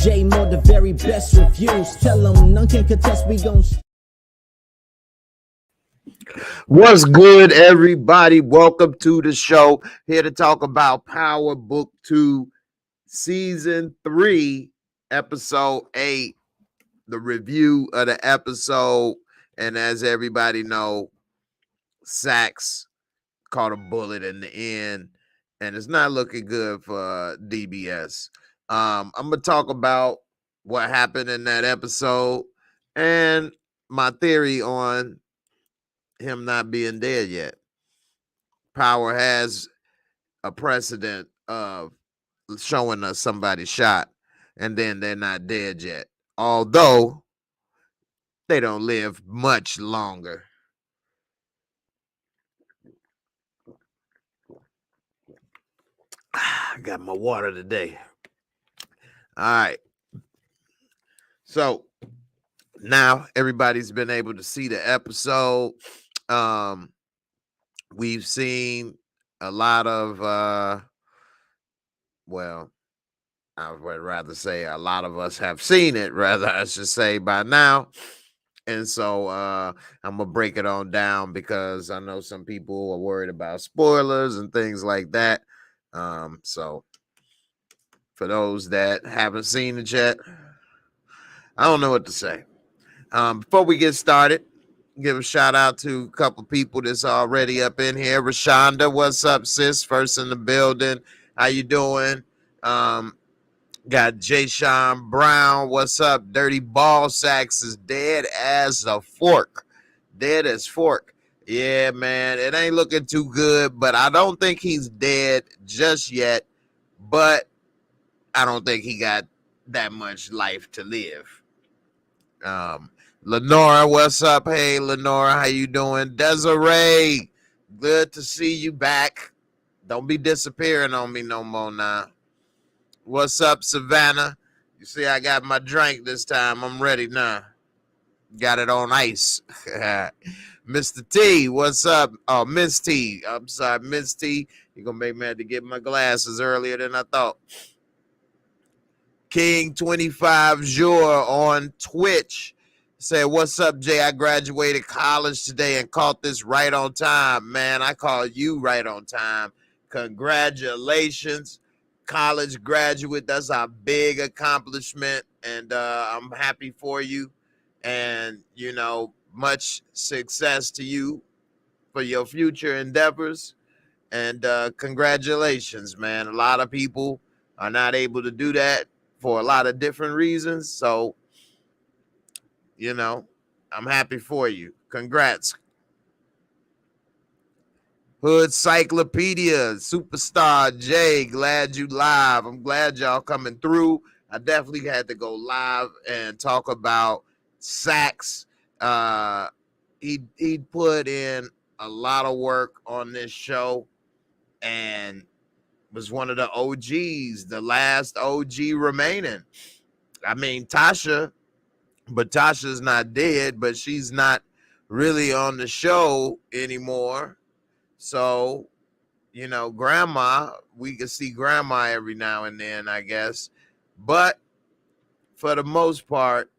J Moore, the very best reviews. Tell them none can contest, we gon' What's good, everybody? Welcome to the show. Here to talk about Power Book 2, Season 3, Episode 8, the review of the episode. And as everybody know, SAXE caught a bullet in the end, and it's not looking good for DBS. I'm going to talk about what happened in that episode and my theory on him not being dead yet. Power has a precedent of showing us somebody shot and then they're not dead yet, although they don't live much longer. I got my water today. All right. So now everybody's been able to see the episode. We've seen a lot of I would rather say a lot of us have seen it, rather I should say, by now. And so I'm gonna break it on down because I know some people are worried about spoilers and things like that. So for those that haven't seen it yet, I don't know what to say. Before we get started, give a shout out to a couple people that's already up in here. Rashonda, what's up, sis? First in the building. How you doing? Got Jay Sean Brown. What's up? Dirty Ball Sacks is dead as a fork. Dead as fork. Yeah, man. It ain't looking too good, but I don't think he's dead just yet. But I don't think he got that much life to live. Lenora, what's up? Hey, Lenora, how you doing? Desiree, good to see you back. Don't be disappearing on me no more now. What's up, Savannah? You see, I got my drink this time. I'm ready now. Got it on ice. Mr. T, what's up? Oh, Miss T. I'm sorry, Miss T. You're going to make me have to get my glasses earlier than I thought. King 25 Jour on Twitch said, what's up, Jay? I graduated college today and caught this right on time. Man, I called you right on time. Congratulations, college graduate. That's a big accomplishment, and I'm happy for you. And, you know, much success to you for your future endeavors. And congratulations, man. A lot of people are not able to do that for a lot of different reasons. So, you know, I'm happy for you. Congrats. Hood Cyclopedia, Superstar Jay, glad you live. I'm glad y'all coming through. I definitely had to go live and talk about SAXE. He put in a lot of work on this show and was one of the OGs, the last OG remaining. I mean, Tasha's not dead, but she's not really on the show anymore. So, you know, Grandma, we can see Grandma every now and then, I guess. But for the most part,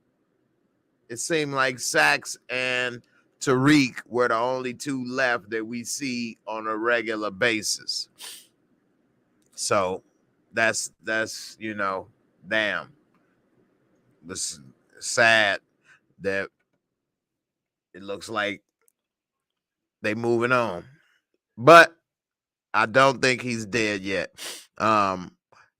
it seemed like SAXE and Tariq were the only two left that we see on a regular basis. So that's you know, damn. It's sad that it looks like they moving on. But I don't think he's dead yet.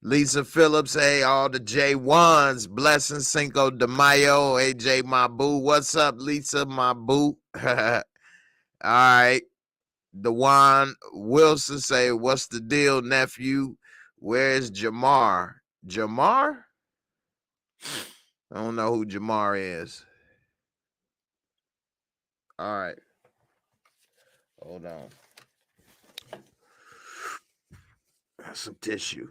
Lisa Phillips, hey, all the J1s, blessings, Cinco de Mayo, AJ, my boo. What's up, Lisa, my boo? All right. Dewan Wilson say, what's the deal, nephew? Where's Jamar? Jamar? I don't know who Jamar is. All right. Hold on. Got some tissue.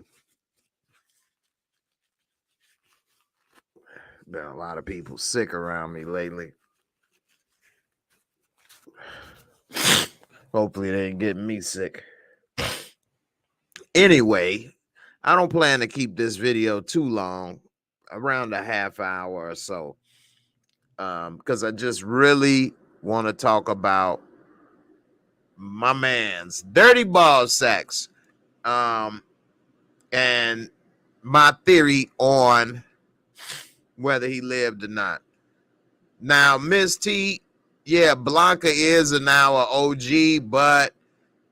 Been a lot of people sick around me lately. Hopefully they ain't getting me sick. Anyway, I don't plan to keep this video too long. around a half hour or so, because I just really want to talk about my man's dirty ball sacks, and my theory on whether he lived or not. Now, Miss T, yeah, Blanca is now an OG, but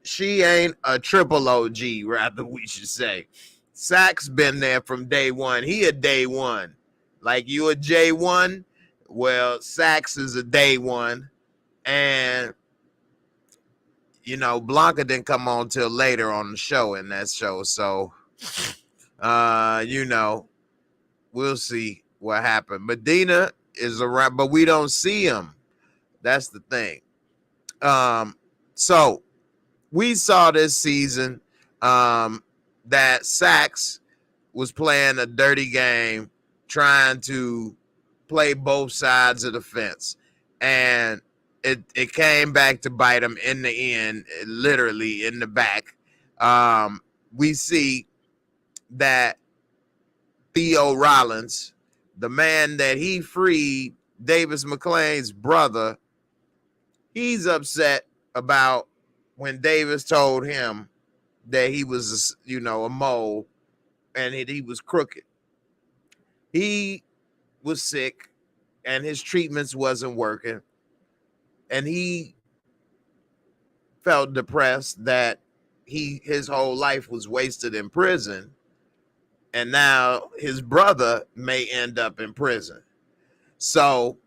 she ain't a triple OG, rather we should say. SAXE been there from day one. He a day one. Like you a J1, well, SAXE is a day one. And, you know, Blanca didn't come on till later on the show in that show. So, you know, we'll see what happened. Medina is around, but we don't see him. That's the thing. So we saw this season that SAXE was playing a dirty game, trying to play both sides of the fence. And it came back to bite him in the end, literally in the back. We see that Theo Rollins, the man that he freed, Davis McClain's brother, he's upset about when Davis told him that he was, you know, a mole and he was crooked. He was sick and his treatments wasn't working. And he felt depressed that his whole life was wasted in prison. And now his brother may end up in prison. So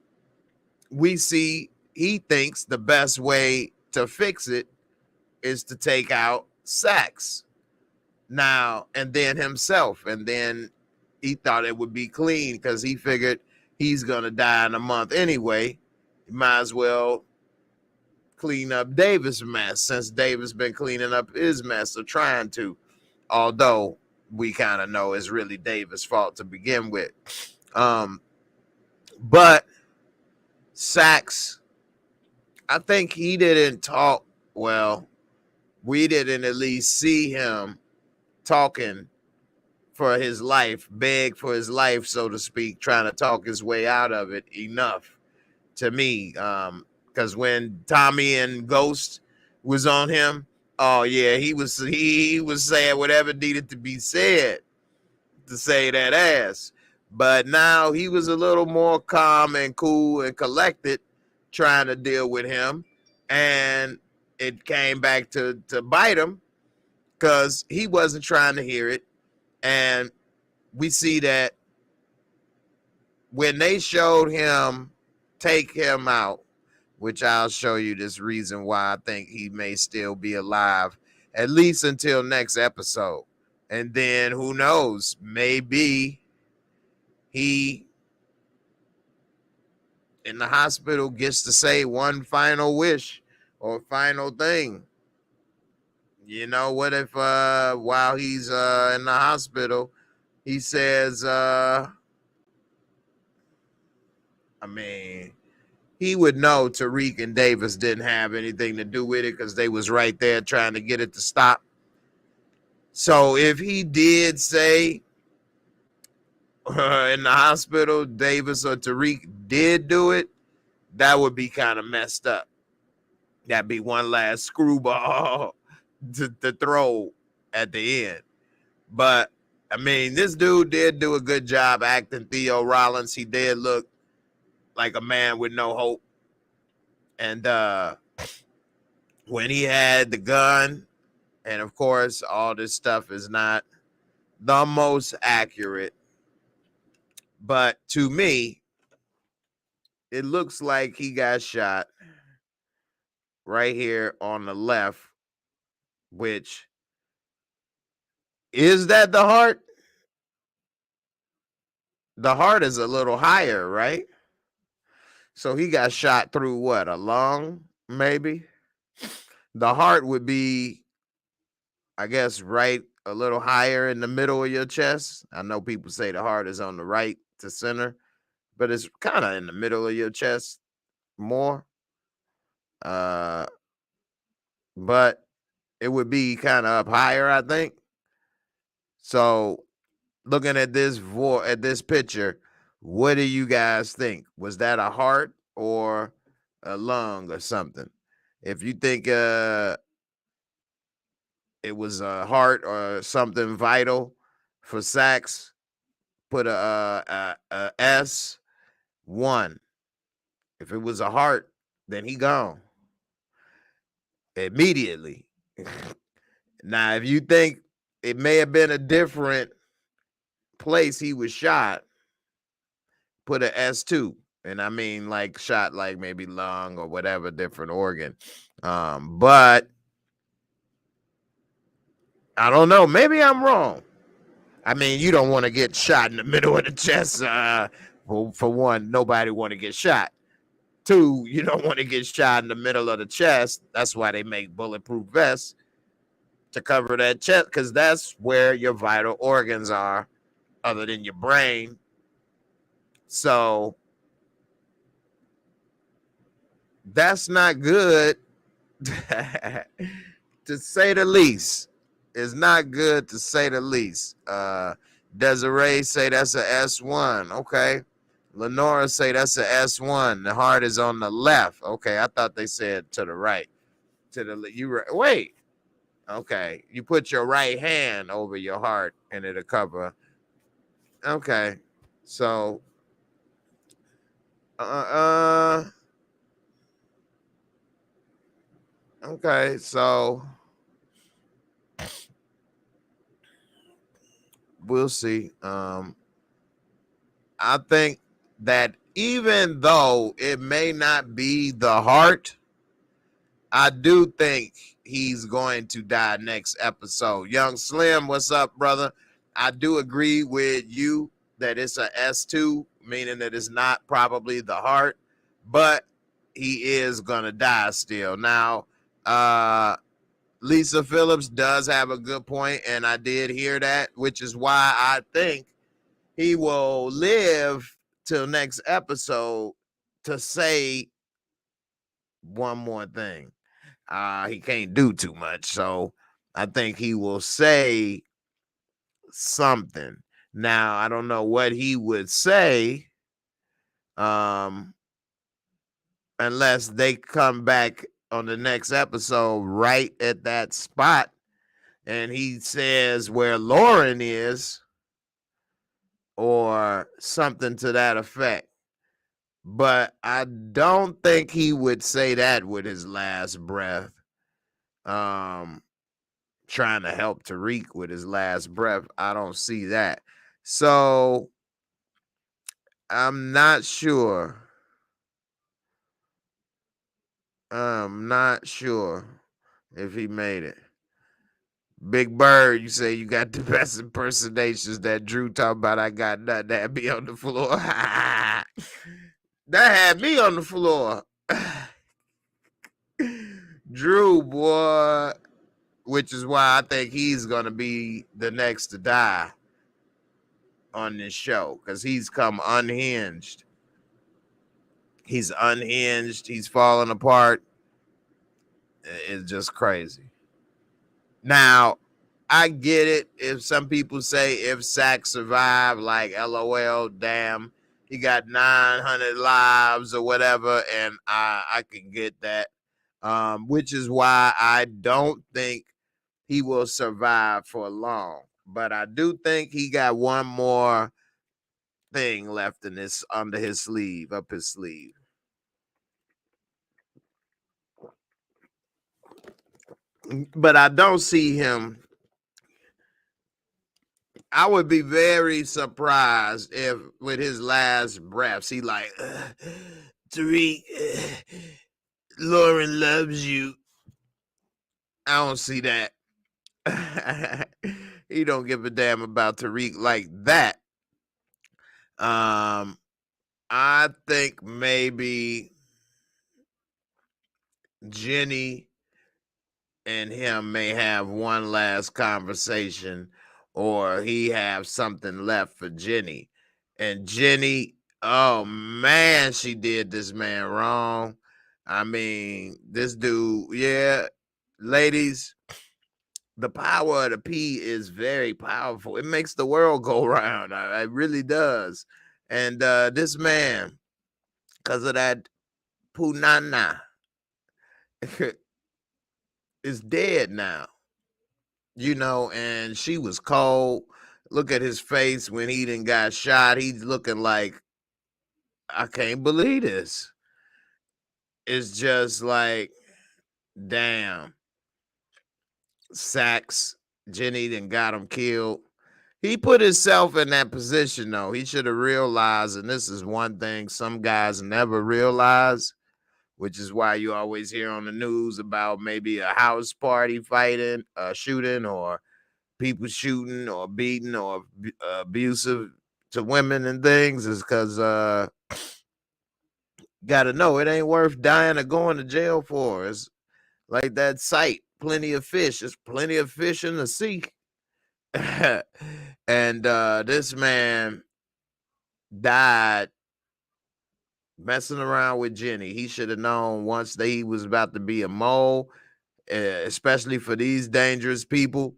we see he thinks the best way to fix it is to take out SAXE now and then himself. And then he thought it would be clean because he figured he's going to die in a month anyway. He might as well clean up Davis' mess since Davis been cleaning up his mess or trying to. Although we kind of know it's really Davis' fault to begin with. But SAXE, I think he didn't talk well. We didn't at least see him talking for his life, beg for his life, so to speak, trying to talk his way out of it enough to me. Because when Tommy and Ghost was on him, oh yeah, he was saying whatever needed to be said to say that ass. But now he was a little more calm and cool and collected trying to deal with him. And it came back to bite him because he wasn't trying to hear it. And we see that when they showed him take him out, which I'll show you this reason why I think he may still be alive, at least until next episode. And then who knows, maybe he in the hospital gets to say one final wish or final thing. You know, what if while he's in the hospital, he says, I mean, he would know Tariq and Davis didn't have anything to do with it because they was right there trying to get it to stop. So if he did say in the hospital, Davis or Tariq did do it, that would be kind of messed up. That'd be one last screwball to throw at the end. But, I mean, this dude did do a good job acting Theo Rollins. He did look like a man with no hope. And when he had the gun, and of course, all this stuff is not the most accurate. But to me, it looks like he got shot right here on the left, which is that the heart? The heart is a little higher, right? So he got shot through what? A lung, maybe? The heart would be, I guess, right a little higher in the middle of your chest. I know people say the heart is on the right to center, but it's kind of in the middle of your chest more. But it would be kind of up higher, I think. So looking at this picture, what do you guys think? Was that a heart or a lung or something? If you think it was a heart or something vital for SAXE, put a S1. If it was a heart, then he gone immediately. Now, if you think it may have been a different place he was shot, put a S2. And I mean like shot like maybe lung or whatever different organ. But I don't know. Maybe I'm wrong. I mean, you don't want to get shot in the middle of the chest. For one, nobody want to get shot. Two, you don't want to get shot in the middle of the chest. That's why they make bulletproof vests, to cover that chest, because that's where your vital organs are, other than your brain. So that's not good, to say the least. It's not good, to say the least. Desiree say that's a S1. Okay. Lenora say that's a S1. The heart is on the left. Okay, I thought they said to the right. To the wait. Okay, you put your right hand over your heart and it'll cover. Okay, so okay, so we'll see. I think that even though it may not be the heart, I do think he's going to die next episode. Young Slim, what's up, brother? I do agree with you that it's a S2, meaning that it's not probably the heart, but he is going to die still. Now, Lisa Phillips does have a good point, and I did hear that, which is why I think he will live till next episode to say one more thing. He can't do too much, so I think he will say something. Now, I don't know what he would say, unless they come back on the next episode right at that spot and he says where Lauren is or something to that effect. But I don't think he would say that with his last breath. Trying to help Tariq with his last breath. I don't see that. So I'm not sure. I'm not sure if he made it. Big Bird, you say you got the best impersonations. That Drew talking about. I got nothing. That be on the floor. That had me on the floor. Drew, boy, which is why I think he's gonna be the next to die on this show, because he's come unhinged. He's unhinged. He's falling apart. It's just crazy. Now, I get it. If some people say if SAXE survived, like LOL, damn, he got 900 lives or whatever, and I can get that. Which is why I don't think he will survive for long. But I do think he got one more thing left in this under his sleeve, up his sleeve. But I don't see him. I would be very surprised if with his last breaths, he like, Tariq, Lauren loves you. I don't see that. He don't give a damn about Tariq like that. I think maybe Jenny and him may have one last conversation, or he have something left for Jenny. And Jenny, oh man, she did this man wrong. I mean, this dude, yeah, ladies, the power of the P is very powerful. It makes the world go round. It really does. And this man, because of that punana, is dead now. And she was cold. Look at his face when he done got shot. He's looking like, I can't believe this. It's just like, damn. SAXE, Jenny done got him killed. He put himself in that position, though. He should have realized, and this is one thing some guys never realize, which is why you always hear on the news about maybe a house party fighting, shooting, or people shooting or beating or abusive to women and things, is because gotta know it ain't worth dying or going to jail for. It's like that sight, plenty of fish. There's plenty of fish in the sea. And this man died messing around with Jenny. He should have known once that he was about to be a mole, especially for these dangerous people.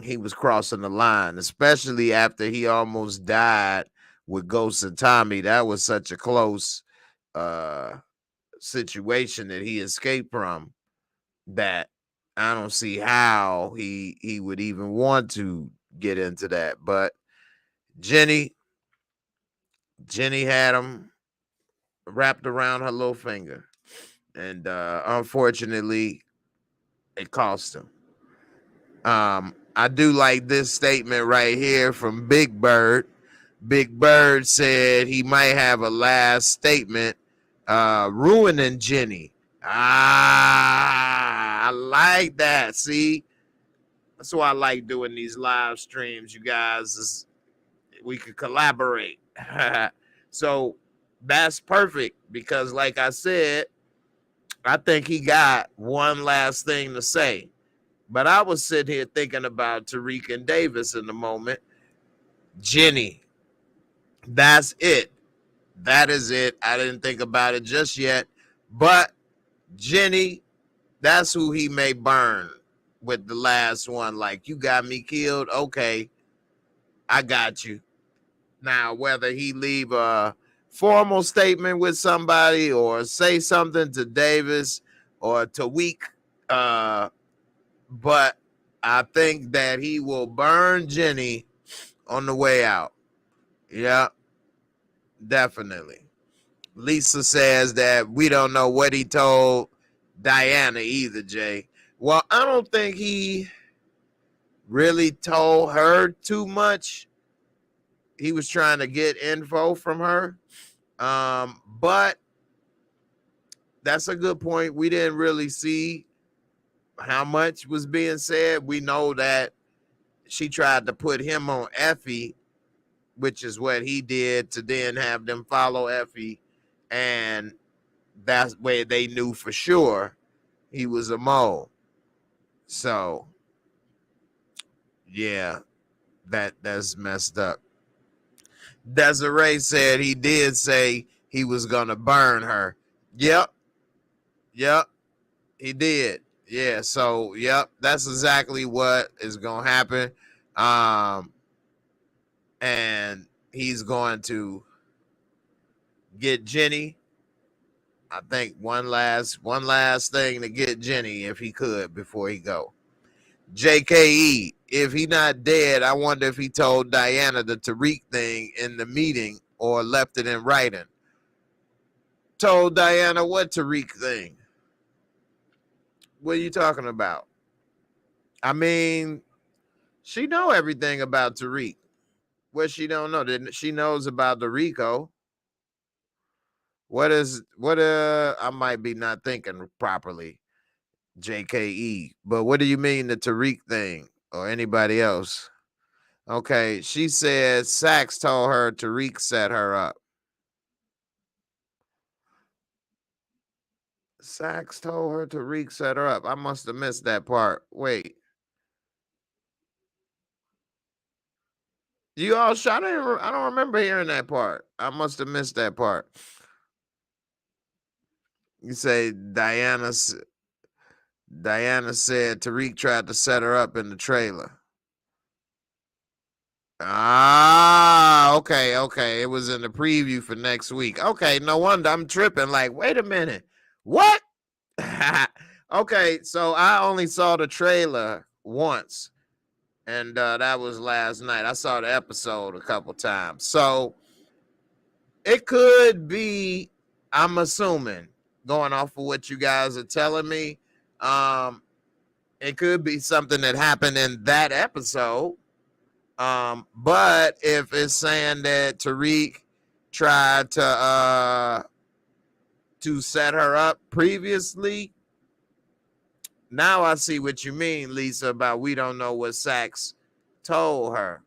He was crossing the line, especially after he almost died with Ghost and Tommy. That was such a close situation that he escaped from, that I don't see how he would even want to get into that. But Jenny had him wrapped around her little finger, and unfortunately it cost him. I do like this statement right here from Big Bird. Big Bird said he might have a last statement, ruining Jenny. I like that. See, that's why I like doing these live streams, you guys. We could collaborate. So that's perfect, because like I said, I think he got one last thing to say. But I was sitting here thinking about Tariq and Davis in the moment. Jenny, that's it. That is it. I didn't think about it just yet. But Jenny, that's who he may burn with the last one. Like, you got me killed. Okay, I got you. Now, whether he leave a formal statement with somebody or say something to Davis or Tariq, but I think that he will burn Jenny on the way out. Yeah, definitely. Lisa says that we don't know what he told Diana either, Jay. Well, I don't think he really told her too much. He was trying to get info from her. But that's a good point. We didn't really see how much was being said. We know that she tried to put him on Effie, which is what he did, to then have them follow Effie. And that's where they knew for sure he was a mole. So, yeah, that's messed up. Desiree said he did say he was going to burn her. Yep, he did. Yeah, so, yep, that's exactly what is going to happen. And he's going to get Jenny. I think one last thing to get Jenny if he could before he go. JKE, if he not dead, I wonder if he told Diana the Tariq thing in the meeting or left it in writing. Told Diana what Tariq thing? What are you talking about? I mean, she know everything about Tariq. What she don't know? She knows about the Rico. What I might be not thinking properly, JKE. But what do you mean the Tariq thing or anybody else? Okay, she said SAXE told her Tariq set her up. SAXE told her Tariq set her up. I must have missed that part. Wait. You all shot her? I don't remember hearing that part. I must have missed that part. You say Diana Diana said Tariq tried to set her up in the trailer. Ah, okay. It was in the preview for next week. Okay, no wonder I'm tripping. Like, wait a minute. What? Okay, so I only saw the trailer once, and that was last night. I saw the episode a couple times. So it could be, I'm assuming, going off of what you guys are telling me, it could be something that happened in that episode. But if it's saying that Tariq tried to set her up previously, now I see what you mean, Lisa, about we don't know what SAXE told her,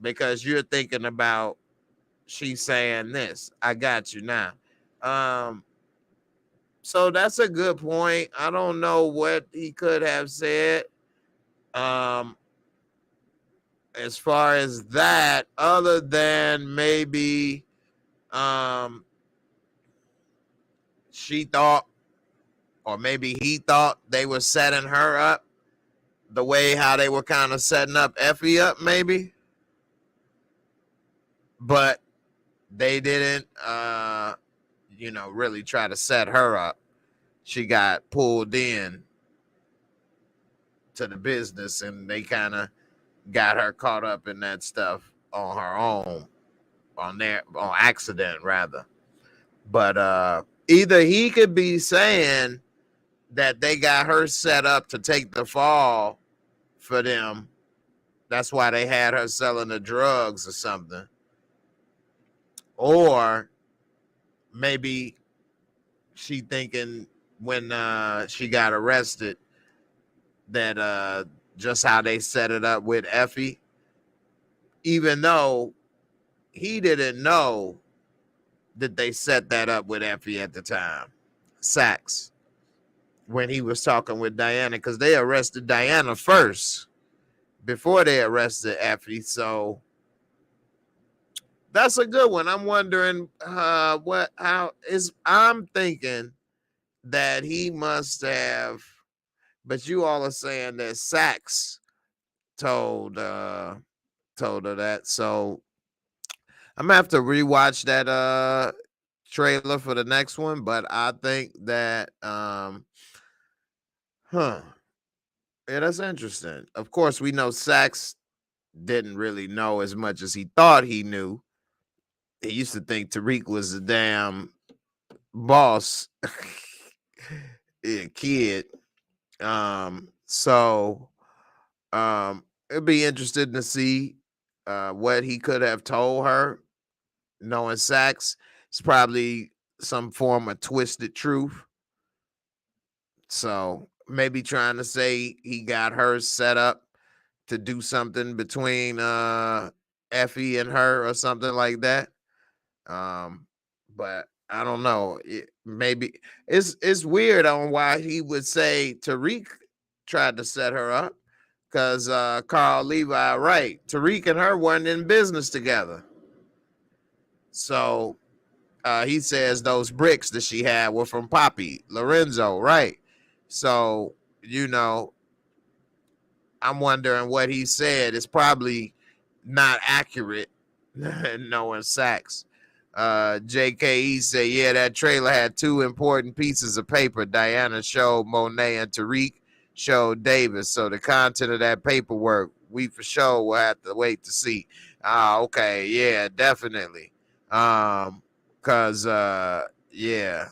because you're thinking about she's saying this. I got you now. So that's a good point. I don't know what he could have said. As far as that, other than maybe she thought, or maybe he thought they were setting her up the way how they were kind of setting up Effie up, maybe. But they didn't, really try to set her up. She got pulled in to the business, and they kind of got her caught up in that stuff on her own, on accident rather. But either he could be saying that they got her set up to take the fall for them. That's why they had her selling the drugs or something. Or maybe she thinking when she got arrested that just how they set it up with Effie, even though he didn't know that they set that up with Effie at the time, SAXE, when he was talking with Diana, because they arrested Diana first before they arrested Effie. So that's a good one. I'm wondering I'm thinking that he must have, but you all are saying that SAXE told her that. So I'm gonna have to rewatch that trailer for the next one. But I think that yeah, that's interesting. Of course, we know SAXE didn't really know as much as he thought he knew. He used to think Tariq was a damn boss kid. So it'd be interesting to see what he could have told her, knowing SAXE. It's probably some form of twisted truth. So maybe trying to say he got her set up to do something between Effie and her or something like that. But I don't know. Maybe it's weird on why he would say Tariq tried to set her up, because Carl Levi, right? Tariq and her weren't in business together. So he says those bricks that she had were from Poppy Lorenzo, right? So, I'm wondering what he said is probably not accurate, knowing SAXE. JKE said, yeah, that trailer had two important pieces of paper. Diana showed Monet and Tariq showed Davis. So the content of that paperwork, we for sure will have to wait to see. Okay, yeah, definitely. Cause yeah.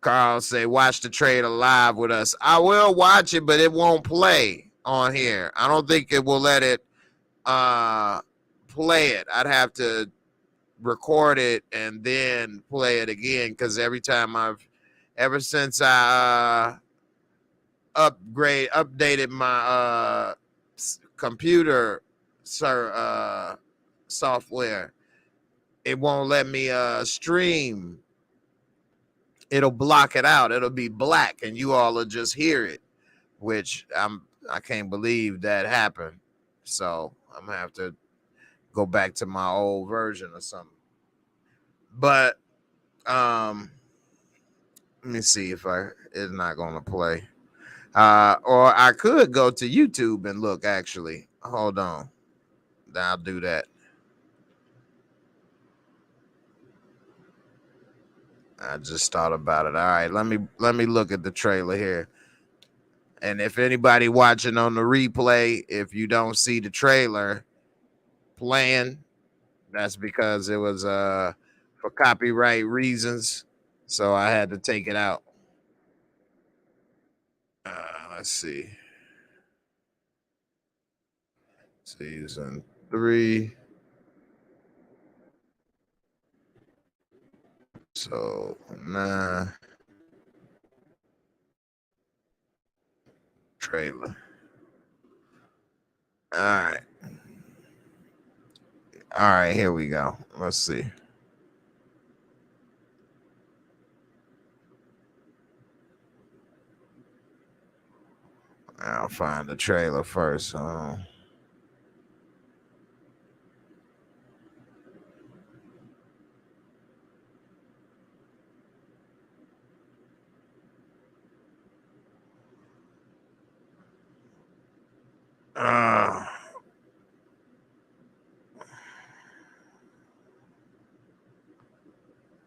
Carl say, watch the trailer live with us. I will watch it, but it won't play on here. I don't think it will let it play it. I'd have to record it and then play it again, because ever since I updated my computer software, it won't let me stream. It'll block it out. It'll be black, and you all will just hear it, which I can't believe that happened. So I'm gonna have to go back to my old version or something. But Let me see if it's not gonna play. Or I could go to YouTube and look. Actually, hold on. I'll do that. I just thought about it. All right, let me look at the trailer here. And if anybody watching on the replay, if you don't see the trailer playing, that's because it was for copyright reasons. So I had to take it out. Let's see. Season 3. So, trailer. All right. All right, here we go. Let's see. I'll find the trailer first.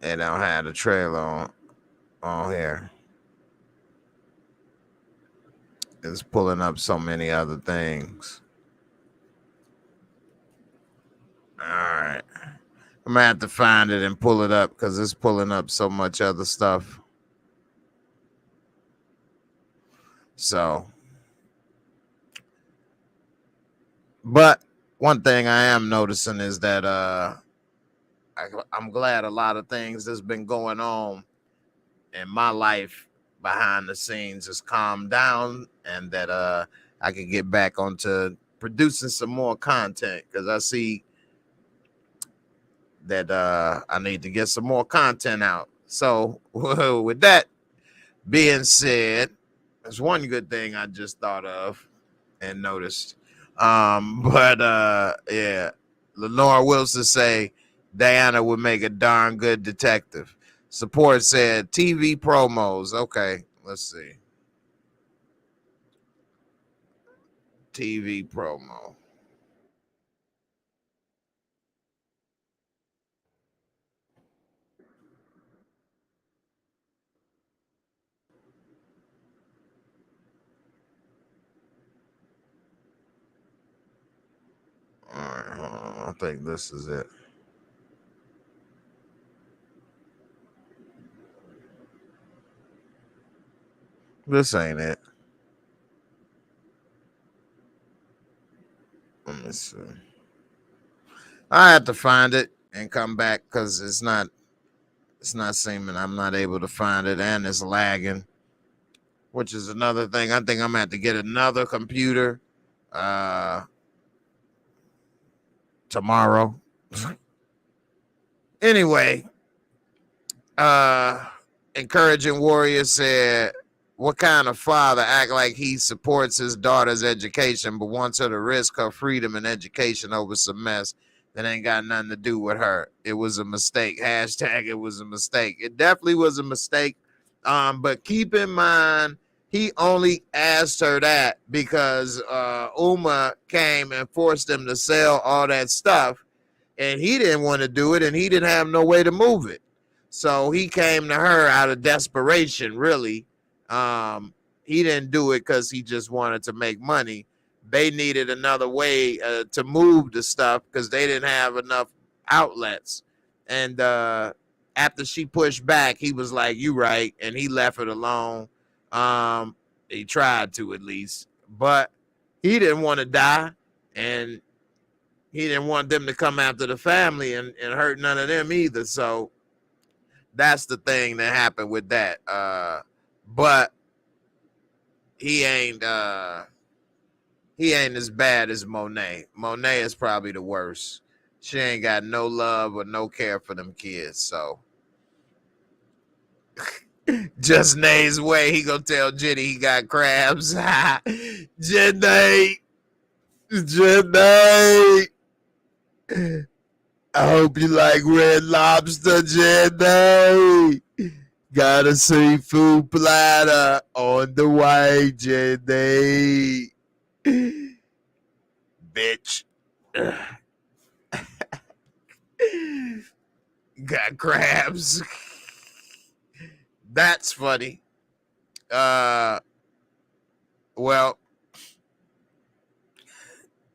They don't have the trailer on here. It's pulling up so many other things. All right. I'm gonna have to find it and pull it up because it's pulling up so much other stuff. So, but one thing I am noticing is that I'm glad a lot of things that's been going on in my life behind the scenes has calmed down, and that I can get back onto producing some more content because I see that I need to get some more content out. So with that being said, there's one good thing I just thought of and noticed. Yeah, Lenore Wilson say Diana would make a darn good detective. Support said TV promos. Okay, let's see. TV promo. All right, hold on. I think this is it. This ain't it. Let me see. I have to find it and come back because it's not seeming I'm not able to find it, and it's lagging, which is another thing. I think I'm gonna have to get another computer tomorrow. Anyway, Encouraging Warrior said, what kind of father act like he supports his daughter's education but wants her to risk her freedom and education over some mess that ain't got nothing to do with her? It was a mistake. Hashtag it was a mistake. It definitely was a mistake. But keep in mind, he only asked her that because Uma came and forced him to sell all that stuff, and he didn't want to do it, and he didn't have no way to move it. So he came to her out of desperation, really. He didn't do it because he just wanted to make money. They needed another way to move the stuff because they didn't have enough outlets. And after she pushed back, he was like, "You right," and he left it alone. He tried to, at least, but he didn't want to die, and he didn't want them to come after the family and hurt none of them either. So that's the thing that happened with that. But he ain't as bad as Monet. Monet is probably the worst. She ain't got no love or no care for them kids. So just Nay's way, he gonna tell Jenny he got crabs. Jenny. I hope you like Red Lobster, Jenny. Got a seafood platter on the way, Jenny. Bitch. Got crabs. That's funny. Well,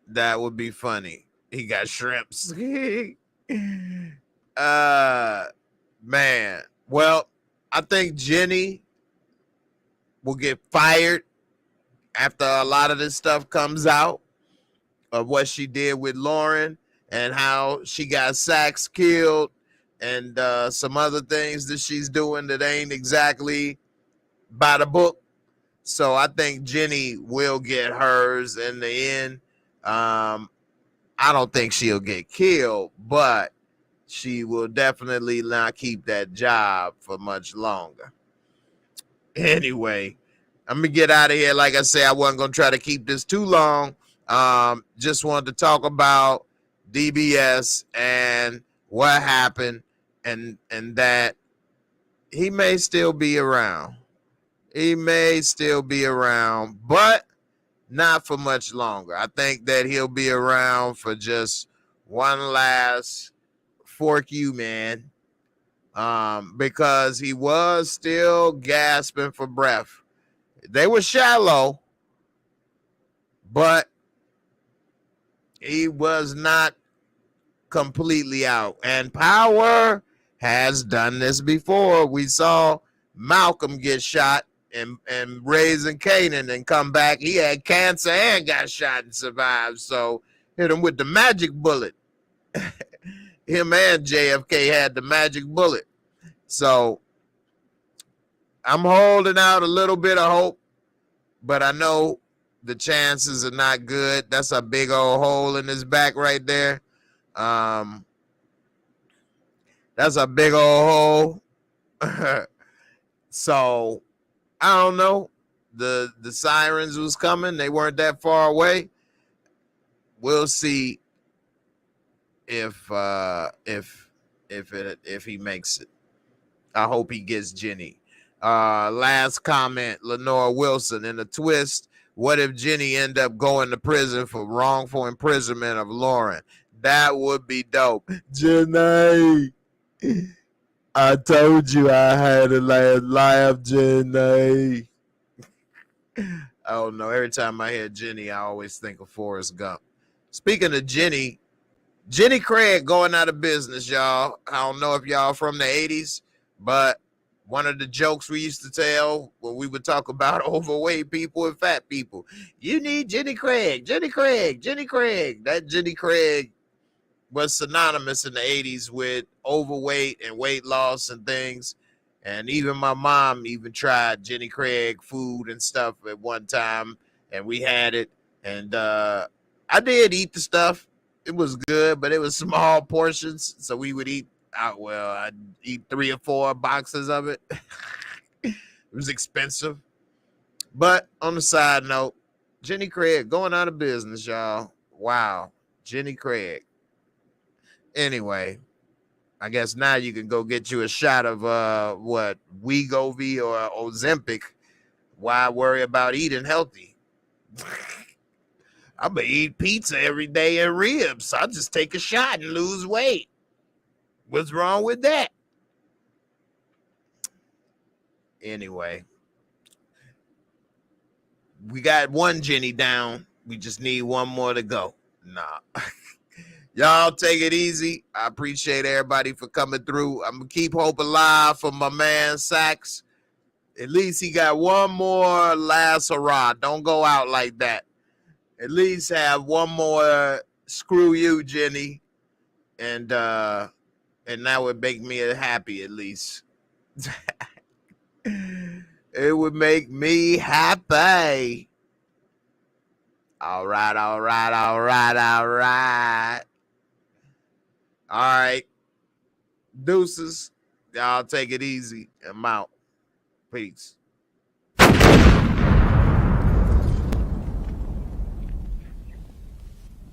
that would be funny. He got shrimps. Man. Well, I think Jenny will get fired after a lot of this stuff comes out of what she did with Lauren and how she got SAXE killed and some other things that she's doing that ain't exactly by the book. So I think Jenny will get hers in the end. I don't think she'll get killed, but she will definitely not keep that job for much longer. Anyway, I'm gonna get out of here. Like I said, I wasn't gonna try to keep this too long. Just wanted to talk about DBS and what happened, and that he may still be around. He may still be around, but not for much longer. I think that he'll be around for just one last fork you, man. Because he was still gasping for breath. They were shallow, but he was not completely out. And Power has done this before. We saw Malcolm get shot and Raising Canaan and come back. He had cancer and got shot and survived. So hit him with the magic bullet. Him and JFK had the magic bullet. So I'm holding out a little bit of hope, but I know the chances are not good. That's a big old hole in his back right there. That's a big old hole. So I don't know. The sirens was coming. They weren't that far away. We'll see if he makes it. I hope he gets Jenny. Last comment, Lenore Wilson. In a twist, what if Jenny end up going to prison for wrongful imprisonment of Lauren? That would be dope. Jenny, I told you I had a laugh, Jenny. I don't know. Every time I hear Jenny, I always think of Forrest Gump. Speaking of Jenny Craig going out of business, y'all. I don't know if y'all from the 80s, but one of the jokes we used to tell when we would talk about overweight people and fat people, you need Jenny Craig. That Jenny Craig was synonymous in the 80s with overweight and weight loss and things. And even my mom even tried Jenny Craig food and stuff at one time, and we had it. And I did eat the stuff. It was good, but it was small portions. So we would eat out. Well, I'd eat 3 or 4 boxes of it. It was expensive. But on the side note, Jenny Craig going out of business, y'all. Wow. Jenny Craig. Anyway, I guess now you can go get you a shot of Wegovy or Ozempic. Why worry about eating healthy? I'm going to eat pizza every day and ribs. I'll just take a shot and lose weight. What's wrong with that? Anyway, we got one Jenny down. We just need one more to go. Nah. Y'all take it easy. I appreciate everybody for coming through. I'm going to keep hope alive for my man SAXE. At least he got one more last hurrah. Don't go out like that. At least have one more screw you, Jenny. And that would make me happy at least. It would make me happy. All right. All right. Deuces. Y'all take it easy. I'm out. Peace.